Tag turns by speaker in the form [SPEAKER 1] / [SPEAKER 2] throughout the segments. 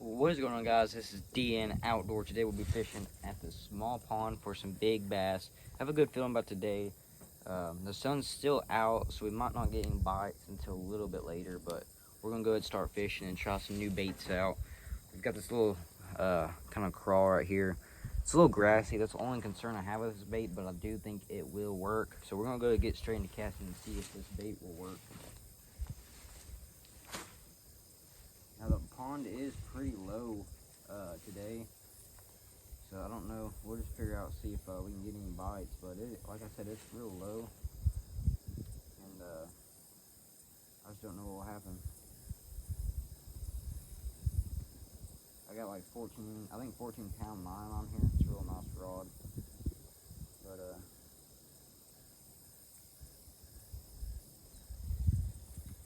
[SPEAKER 1] What is going on, guys? This is DN Outdoor. Today we'll be fishing at the small pond for some big bass. I have a good feeling about today. The sun's still out, so we might not get any bites until a little bit later, but we're gonna go ahead and start fishing and try some new baits out. We've got this little kind of crawl right here. It's a little grassy. That's the only concern I have with this bait, but I do think it will work. So we're gonna go get straight into casting and see if this bait will work. Now the pond is pretty low today, so I don't know. We'll just figure out, see if we can get any bites. But like I said, it's real low, and I just don't know what will happen. I got like 14, I think 14-pound line on here. It's a real nice rod, but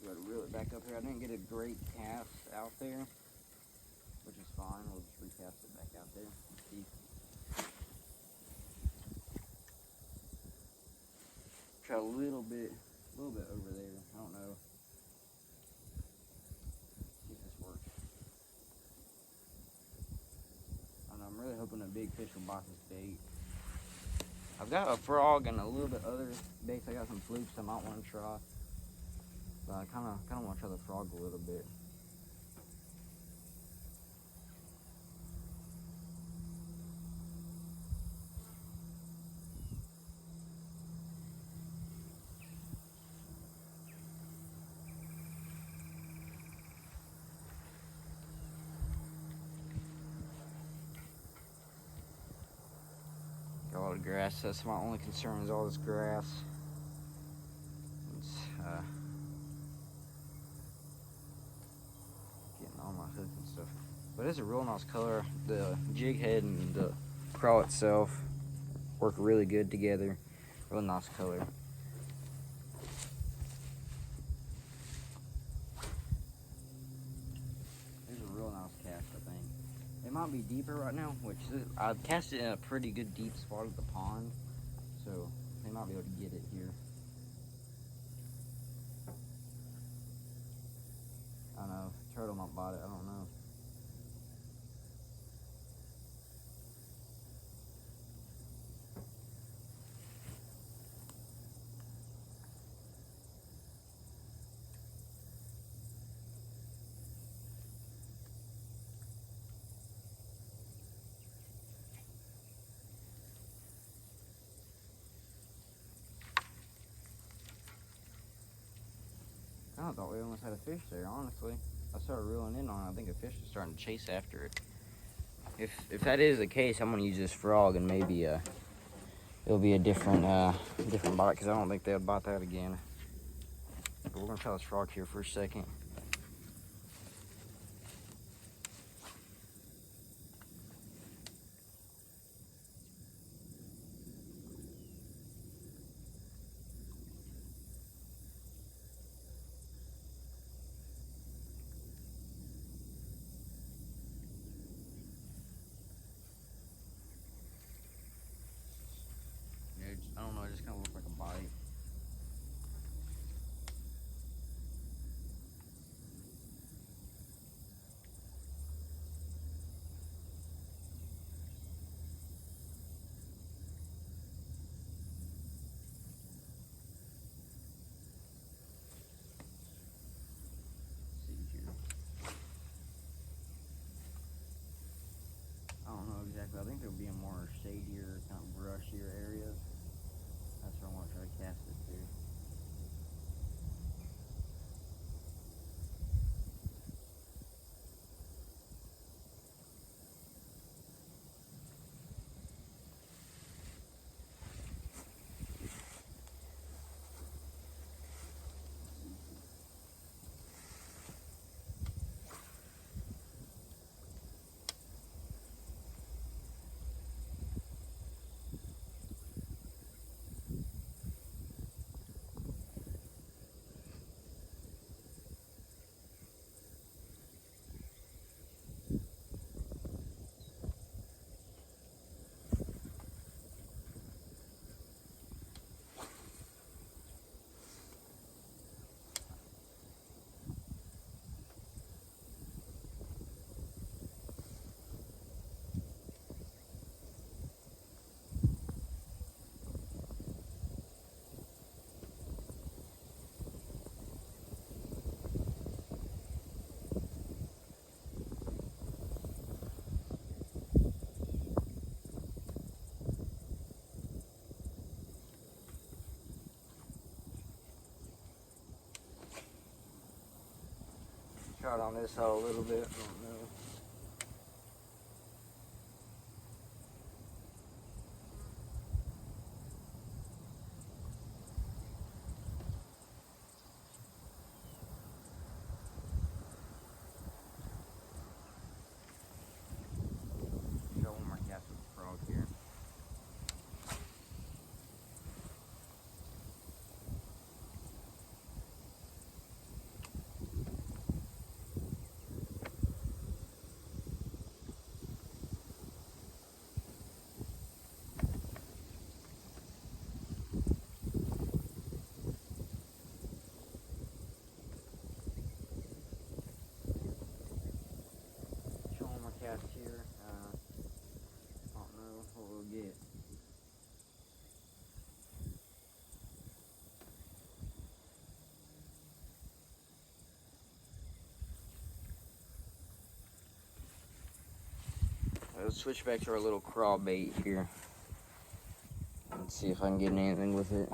[SPEAKER 1] got to reel it back up here. I didn't get a great cast out there, which is fine. We'll just recast it back out there. See. Try a little bit over there. I don't know. See if this works. I don't know. I'm really hoping a big fish will bite this bait. I've got a frog and a little bit other baits. I got some flukes I might want to try, but I kind of want to try the frog a little bit. Got a lot of grass. That's my only concern, is all this grass. It's getting on my hook and stuff. But it's a real nice color. The jig head and the crawl itself work really good together. Real nice color. There's a real nice cast, I think. It might be deeper right now, which I've cast it in a pretty good deep spot of the pond, so they might be able to get it here. I don't know. Turtle might bite it. I don't know. I thought we almost had a fish there, honestly. I started reeling in on it. I think a fish is starting to chase after it. If that is the case, I'm gonna use this frog and maybe it'll be a different bite, because I don't think they'll bite that again. But we're gonna try this frog here for a second. I don't know, it just kind of looks like a bite. try it on this hole a little bit. I don't know. Show one more cast with the frog here. Show one more cast here. I don't know what we'll get. Let's switch back to our little crawl bait here. Let's see if I can get anything with it.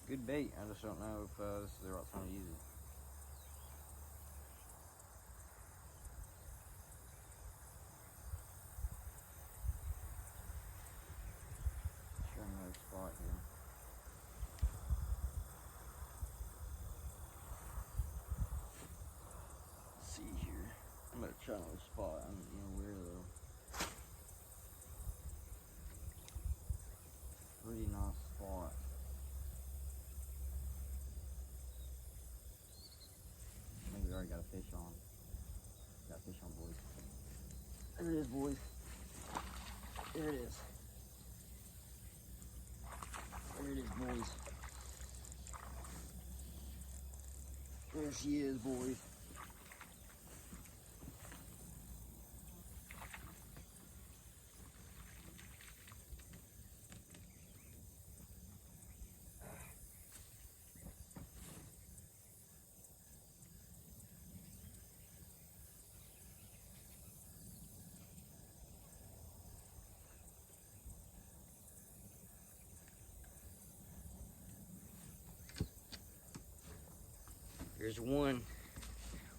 [SPEAKER 1] Good bait. I just don't know if this is the right time to use it. Sure, another spot here. Let's see here. I'm gonna try another spot. I don't know where though. Pretty nice spot. We already got a fish on. Got a fish on, boys. There it is, boys. There it is. There it is, boys. There she is, boys. There's one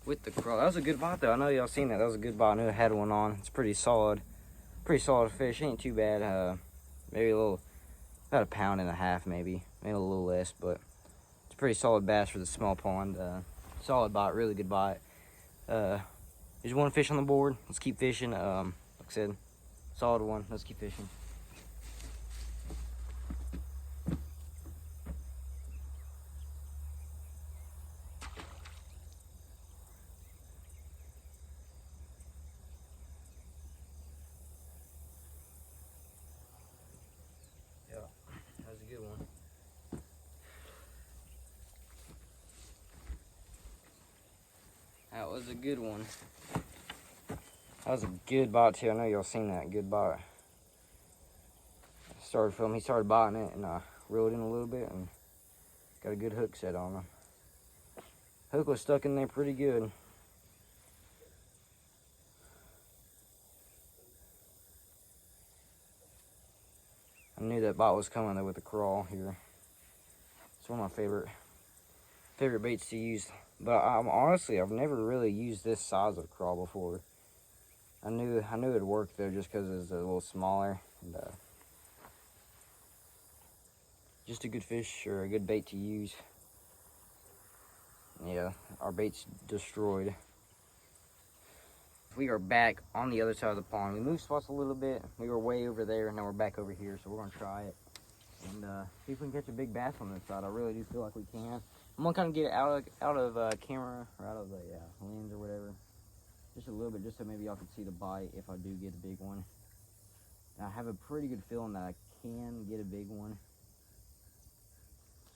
[SPEAKER 1] with the crawl. That was a good bite though. I know y'all seen that. That was a good bite. I knew I had one on. It's pretty solid fish. Ain't too bad. Maybe a little, about 1.5 pounds maybe a little less, but it's a pretty solid bass for the small pond. Solid bite, really good bite. There's one fish on the board. Let's keep fishing. Like I said, solid one. Let's keep fishing. That was a good one. That was a good one. That was a good bite too. I know y'all seen that. Good bite. Started filming. He started biting it, and I reeled in a little bit and got a good hook set on him. Hook was stuck in there pretty good. I knew that bite was coming though with the crawl here. It's one of my favorite baits to use. But honestly, I've never really used this size of crawl before. I knew it'd work though, just because it's a little smaller. And, just a good fish or a good bait to use. Yeah, our bait's destroyed. We are back on the other side of the pond. We moved spots a little bit. We were way over there, and now we're back over here, so we're gonna try it and see if we can catch a big bass on this side. I really do feel like we can. I'm gonna kind of get it out of camera or out of the lens or whatever, just a little bit, just so maybe y'all can see the bite if I do get a big one. And I have a pretty good feeling that I can get a big one,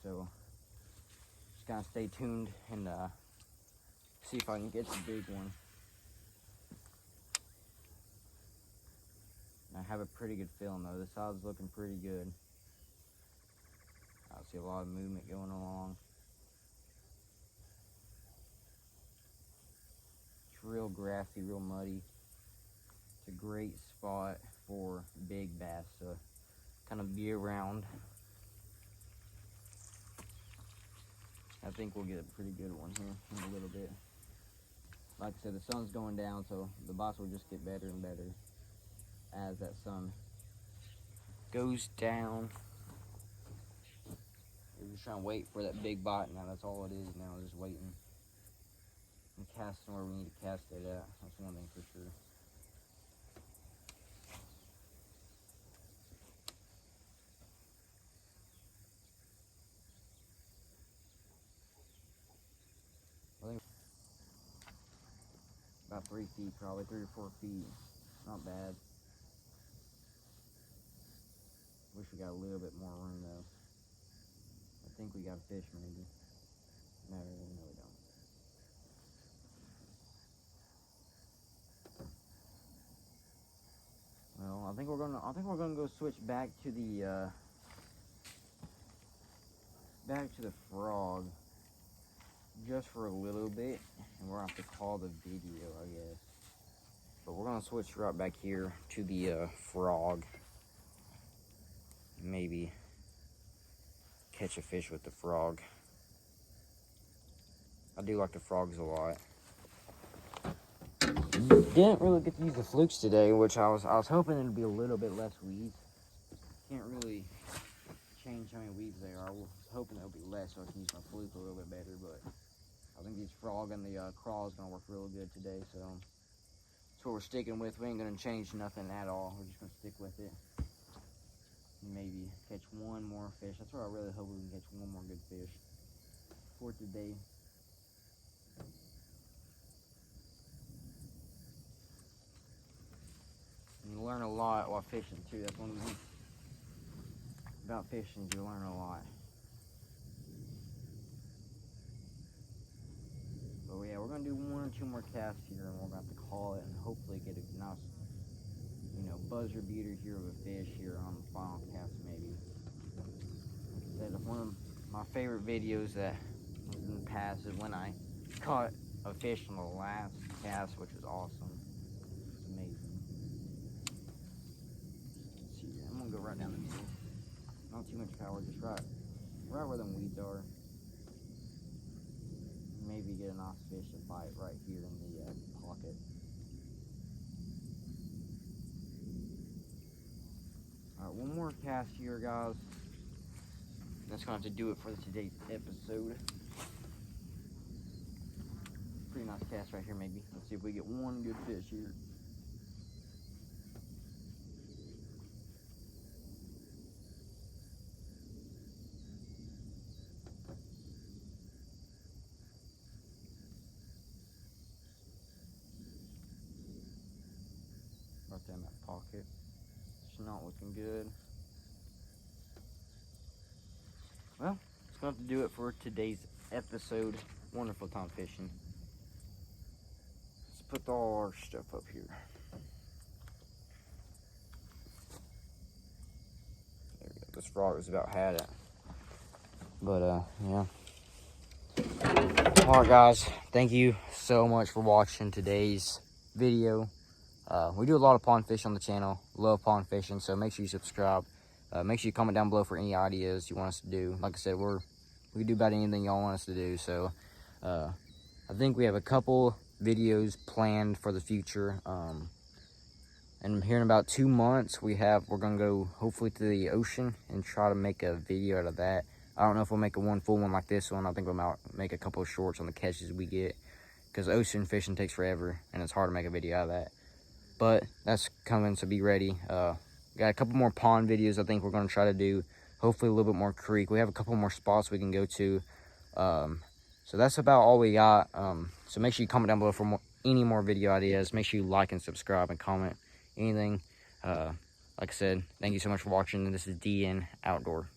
[SPEAKER 1] so just kind of stay tuned and see if I can get the big one. I have a pretty good feeling though. The side's looking pretty good. I see a lot of movement going along. It's real grassy, real muddy. It's a great spot for big bass to kind of be around. I think we'll get a pretty good one here in a little bit. Like I said, the sun's going down, so the bites will just get better and better as that sun goes down. We're just trying to wait for that big bite now. That's all it is now, just waiting and casting where we need to cast it at. That's one thing for sure. I think about 3 feet, probably 3 or 4 feet. Not bad. Wish we got a little bit more room though. I think we got a fish maybe. No, we don't. Well, I think we're gonna go switch back to the frog just for a little bit, and we're gonna have to call the video, I guess. But we're gonna switch right back here to the frog. Maybe catch a fish with the frog. I do like the frogs a lot. Didn't really get to use the flukes today, which I was hoping it'd be a little bit less weeds. Can't really change how many weeds there are. I was hoping there'll be less, so I can use my fluke a little bit better. But I think these frog and the crawl is gonna work real good today. So that's what we're sticking with. We ain't gonna change nothing at all. We're just gonna stick with it. Maybe catch one more fish. That's what I really hope we can catch one more good fish for today. And you learn a lot while fishing too. That's one of the things about fishing, you learn a lot. But yeah, we're gonna do 1 or 2 more casts here, and we're gonna have to call it and hopefully get a nice, buzzer beater here of a fish here on the final cast maybe. Like I said, one of my favorite videos that in the past is when I caught a fish on the last cast, which was awesome. Amazing. Let's see, I'm gonna go right down the middle. Not too much power, just right where them weeds are. Maybe get a nice fish to bite right here in the pocket. Alright, one more cast here, guys. That's gonna have to do it for today's episode. Pretty nice cast right here, maybe. Let's see if we get one good fish here. Right there in that pocket. It's not looking good. Well, it's going to have to do it for today's episode. Wonderful time fishing. Let's put all our stuff up here. this frog was about had it. But yeah. Alright guys, thank you so much for watching today's video. We do a lot of pond fish on the channel. Love pond fishing, so make sure you subscribe. Make sure you comment down below for any ideas you want us to do. Like I said, we do about anything y'all want us to do. So I think we have a couple videos planned for the future. And here in about 2 months, we're gonna go hopefully to the ocean and try to make a video out of that. I don't know if we'll make a full one like this one. I think we'll make a couple of shorts on the catches we get, because ocean fishing takes forever and it's hard to make a video out of that. But that's coming, so be ready. Got a couple more pond videos I think we're gonna try to do. Hopefully a little bit more creek. We have a couple more spots we can go to. So that's about all we got. So make sure you comment down below for any more video ideas. Make sure you like and subscribe and comment anything. Like I said, thank you so much for watching. This is DN Outdoor.